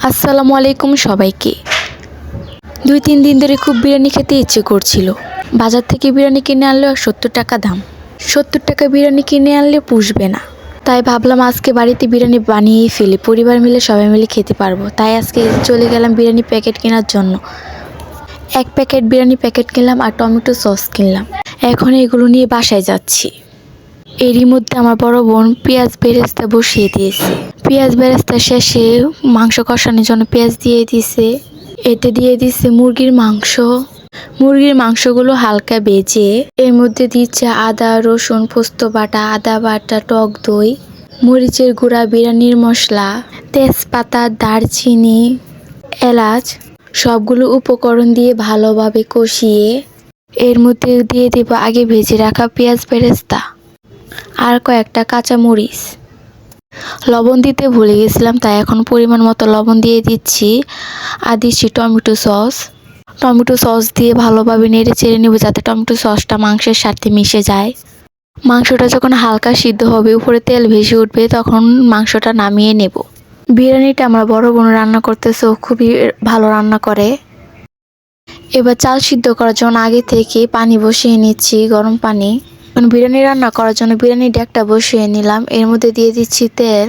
আসসালামু আলাইকুম সবাইকে। 2-3 দিন ধরে খুব বিরিয়ানি খেতে ইচ্ছে করছিল। বাজার থেকে বিরিয়ানি কিনে আনলেও 70 টাকা দাম। 70 টাকা বিরিয়ানি কিনে আনলে পুষবে না। তাই ভাবলাম আজকে বাড়িতে বিরিয়ানি বানিয়েই ফেলি, পরিবার মিলে সবাই মিলে খেতে পারবো। তাই আজকে চলে গেলাম বিরিয়ানি প্যাকেট কেনার জন্য। 1 প্যাকেট বিরিয়ানি প্যাকেট কিনলাম আর টমেটো সস কিনলাম। এখন এগুলো নিয়ে বাসায় যাচ্ছি। এরই মধ্যে আমার বড় বোন পেঁয়াজ বেরেস্তা বসিয়ে দিয়েছে। পেঁয়াজ বেরেস্তা শেষে মাংস কষানোর জন্য পেঁয়াজ দিয়ে দিয়েছে। এতে দিয়ে দিচ্ছে মুরগির মাংস। মুরগির মাংসগুলো হালকা ভেজে এর মধ্যে দিচ্ছে আদা, রসুন, পোস্ত বাটা, আদা বাটা, টক দই, মরিচের গুঁড়া, বিরিয়ানির মশলা, তেজপাতা, দারচিনি, এলাচ সবগুলো উপকরণ দিয়ে ভালোভাবে কষিয়ে এর মধ্যে দিয়ে দেব আগে ভেজে রাখা পেঁয়াজ বেরেস্তা আর কয়েকটা কাঁচা মরিচ। লবণ দিতে ভুলে গেছিলাম, তাই এখন পরিমাণ মতো লবণ দিয়ে দিচ্ছি। আর দিচ্ছি টমেটো সস। টমেটো সস দিয়ে ভালোভাবে নেড়ে চেড়ে নেব যাতে টমেটো সসটা মাংসের সাথে মিশে যায়। মাংসটা যখন হালকা সিদ্ধ হবে, উপরে তেল ভেসে উঠবে, তখন মাংসটা নামিয়ে নেব। বিরিয়ানিটা আমার বড় বোন রান্না করতেছে, ও খুবই ভালো রান্না করে। এবার চাল সিদ্ধ করার জন্য আগে থেকে পানি বসিয়ে নিচ্ছি, গরম পানি। বিরিয়ানি রান্না করার জন্য বিরিয়ানি ডেকটা বসিয়ে নিলাম। এর মধ্যে দিয়ে দিচ্ছি তেল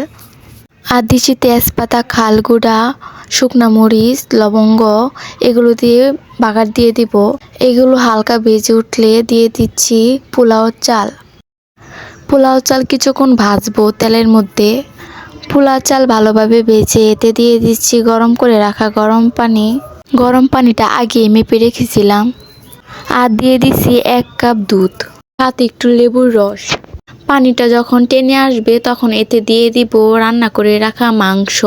আর দিচ্ছি তেজপাতা, খালগুঁড়া, শুকনা মরিচ, লবঙ্গ, এগুলো দিয়ে বাগার দিয়ে দিব। এগুলো হালকা ভেজে উঠলে দিয়ে দিচ্ছি পোলাও চাল। পোলাও চাল কিছুক্ষণ ভাজবো তেলের মধ্যে। পোলাও চাল ভালোভাবে ভেজে এতে দিয়ে দিচ্ছি গরম করে রাখা গরম পানি। গরম পানিটা আগে মেপে রেখেছিলাম। আর দিয়ে দিচ্ছি 1 কাপ দুধ, সাথে একটু লেবুর রস। পানিটা যখন টেনে আসবে তখন এতে দিয়ে দিব রান্না করে রাখা মাংস।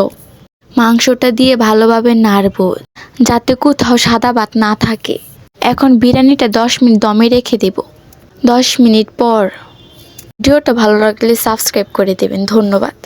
মাংসটা দিয়ে ভালোভাবে নাড়ব যাতে কোথাও সাদা ভাত না থাকে। এখন বিরিয়ানিটা 10 মিনিট দমে রেখে দেব। 10 মিনিট পর। ভিডিওটা ভালো লাগলে সাবস্ক্রাইব করে দেবেন। ধন্যবাদ।